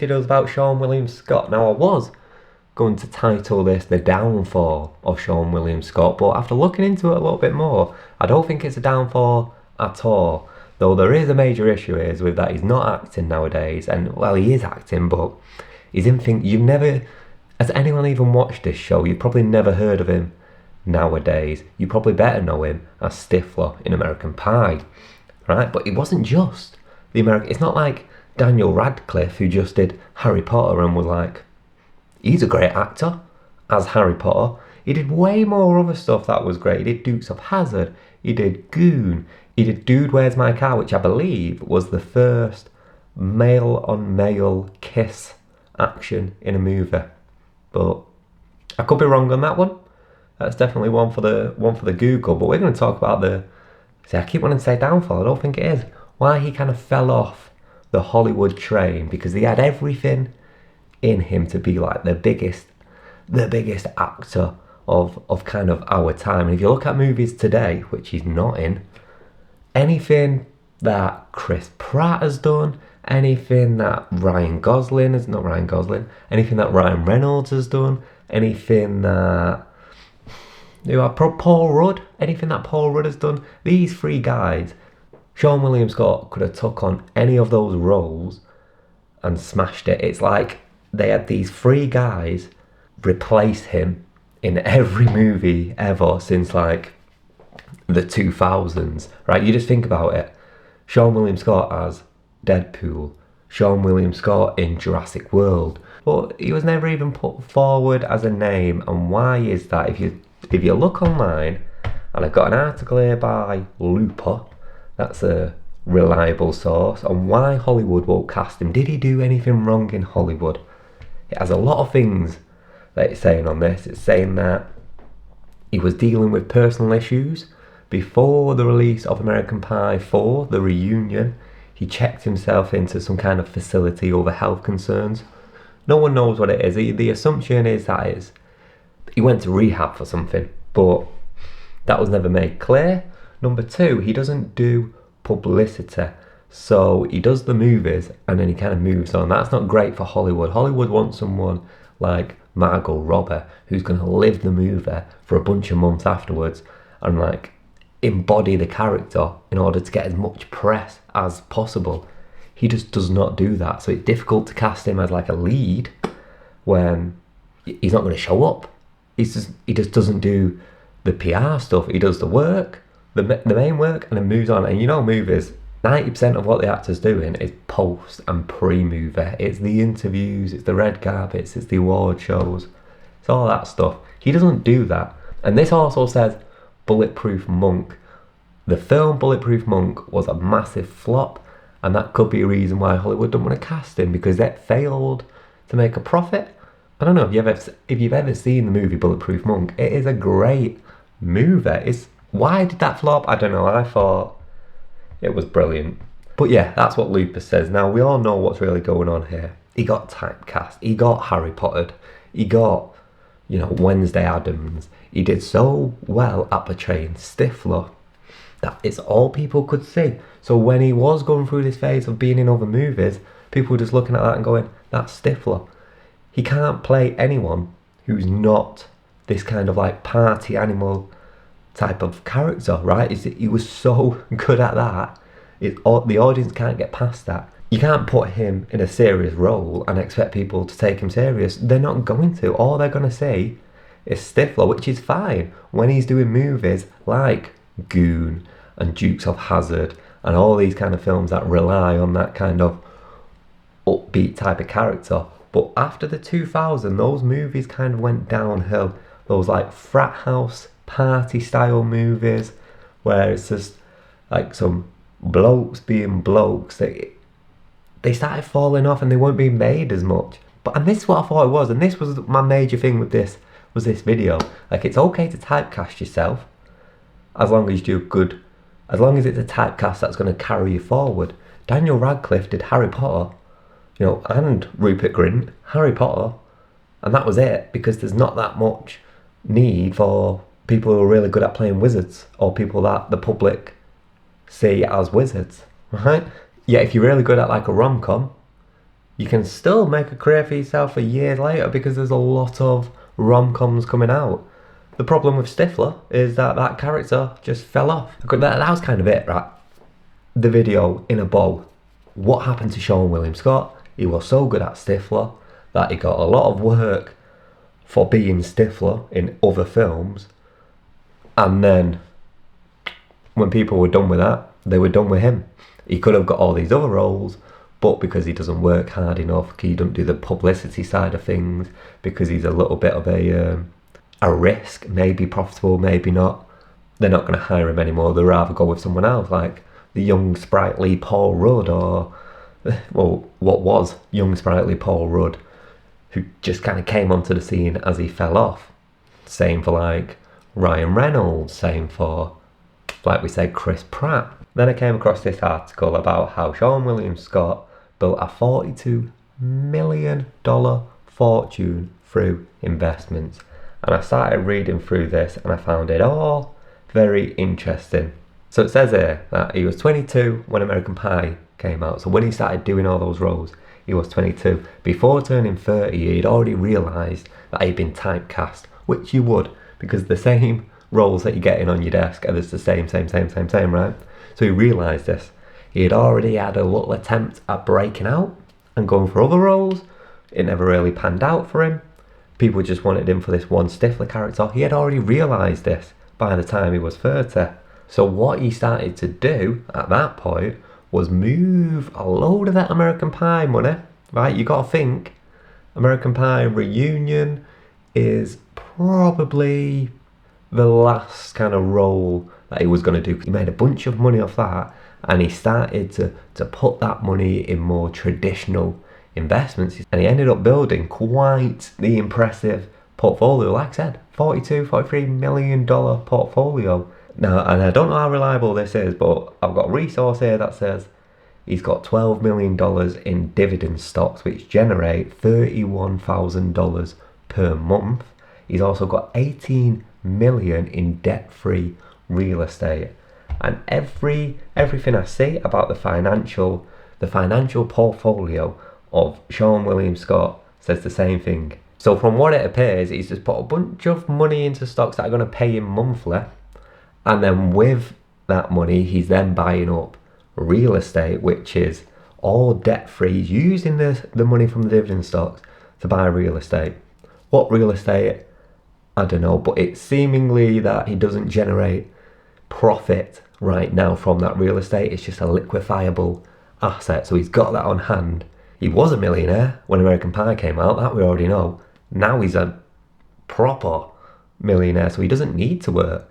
video is about Seann William Scott. Now, I was going to title this The Downfall of Seann William Scott, but after looking into it a little bit more, I don't think it's a downfall at all. Though there is a major issue is with that he's not acting nowadays, and well, he is acting, but he's in things you've never, has anyone even watched this show? You've probably never heard of him nowadays. You probably better know him as Stifler in American Pie, right? But it wasn't just the American, it's not like Daniel Radcliffe, who just did Harry Potter and was like, he's a great actor as Harry Potter. He did way more other stuff that was great. He did Dukes of Hazzard, he did Goon, he did Dude, Where's My Car, which I believe was the first male-on-male kiss action in a movie. But I could be wrong on that one. That's definitely one for the Google. But we're going to talk about the, see, I keep wanting to say downfall, I don't think it is. Why he kind of fell off the Hollywood train, because he had everything in him to be like the biggest actor of kind of our time. And if you look at movies today, which he's not in, anything that Chris Pratt has done, anything that anything that Ryan Reynolds has done, anything that Paul Rudd, anything that Paul Rudd has done, these three guys, Seann William Scott could have took on any of those roles and smashed it. It's like they had these three guys replace him in every movie ever since like the 2000s, right? You just think about it. Seann William Scott as Deadpool, Seann William Scott in Jurassic World, but he was never even put forward as a name. And why is that? If you look online, and I've got an article here by Looper, that's a reliable source, on why Hollywood won't cast him. Did he do anything wrong in Hollywood? It has a lot of things that it's saying on this. It's saying that he was dealing with personal issues. Before the release of American Pie 4, the reunion, he checked himself into some kind of facility over health concerns. No one knows what it is. The assumption is that he went to rehab for something, but that was never made clear. Number two, he doesn't do publicity. So he does the movies and then he kind of moves on. That's not great for Hollywood. Hollywood wants someone like Margot Robbie who's going to live the movie for a bunch of months afterwards and like embody the character in order to get as much press as possible. He just does not do that. So it's difficult to cast him as like a lead when he's not going to show up. He just doesn't do the PR stuff. He does the work, the main work, and then moves on. And you know, movies, 90% of what the actor's doing is post and pre-movie. It's the interviews, it's the red carpets, it's the award shows, it's all that stuff. He doesn't do that. And this also says Bulletproof Monk. The film Bulletproof Monk was a massive flop, and that could be a reason why Hollywood don't want to cast him, because it failed to make a profit. I don't know if you've ever seen the movie Bulletproof Monk. It is a great movie. Why did that flop? I don't know. I thought it was brilliant. But yeah, that's what Lupus says. Now, we all know what's really going on here. He got typecast. He got Harry Pottered. He got, Wednesday Addams. He did so well at portraying Stifler that it's all people could see. So when he was going through this phase of being in other movies, people were just looking at that and going, that's Stifler. He can't play anyone who's not this kind of like party animal type of character, right? He was so good at that. The audience can't get past that. You can't put him in a serious role and expect people to take him serious. They're not going to. All they're going to see is Stifler, which is fine when he's doing movies like Goon and Dukes of Hazzard and all these kind of films that rely on that kind of upbeat type of character. But after the 2000s, those movies kind of went downhill. Those like frat house party style movies where it's just like some blokes being blokes. They started falling off and they weren't being made as much. And this is what I thought it was, and this was my major thing with this video. Like, it's okay to typecast yourself as long as you do good, as long as it's a typecast that's going to carry you forward. Daniel Radcliffe did Harry Potter, and Rupert Grint, Harry Potter, and that was it, because there's not that much need for people who are really good at playing wizards or people that the public see as wizards, right? Yeah, if you're really good at like a rom-com, you can still make a career for yourself a year later because there's a lot of rom-coms coming out. The problem with Stifler is that that character just fell off. That was kind of it, right? The video in a bow. What happened to Seann William Scott? He was so good at Stifler that he got a lot of work for being Stifler in other films, and then when people were done with that, they were done with him. He could have got all these other roles, but because he doesn't work hard enough, he doesn't do the publicity side of things, because he's a little bit of a risk, maybe profitable, maybe not, they're not going to hire him anymore. They'd rather go with someone else, like the young, sprightly Paul Rudd, or, well, what was young, sprightly Paul Rudd, who just kind of came onto the scene as he fell off. Same for like Ryan Reynolds, same for, like we said, Chris Pratt. Then I came across this article about how Seann William Scott built a $42 million fortune through investments. And I started reading through this and I found it all very interesting. So it says here that he was 22 when American Pie came out. So when he started doing all those roles, he was 22. Before turning 30, he'd already realised that he'd been typecast, which you would, because the same roles that you're getting on your desk are just the same, right? So he realised this. He had already had a little attempt at breaking out and going for other roles. It never really panned out for him. People just wanted him for this one Stifler character. He had already realised this by the time he was 30. So what he started to do at that point was move a load of that American Pie money, right? You got to think, American Pie Reunion is probably the last kind of role that he was going to do. He made a bunch of money off that, and he started to put that money in more traditional investments, and he ended up building quite the impressive portfolio. Like I said, $43 million portfolio. Now, and I don't know how reliable this is, but I've got a resource here that says he's got $12 million in dividend stocks, which generate $31,000 per month. He's also got $18 million in debt-free real estate. And everything I see about the financial portfolio of Seann William Scott says the same thing. So from what it appears, he's just put a bunch of money into stocks that are going to pay him monthly, and then with that money, he's then buying up real estate, which is all debt-free, using the money from the dividend stocks to buy real estate. What real estate? I don't know, but it's seemingly that he doesn't generate profit right now from that real estate. It's just a liquefiable asset, so he's got that on hand. He was a millionaire when American Pie came out, that we already know. Now he's a proper millionaire, so he doesn't need to work.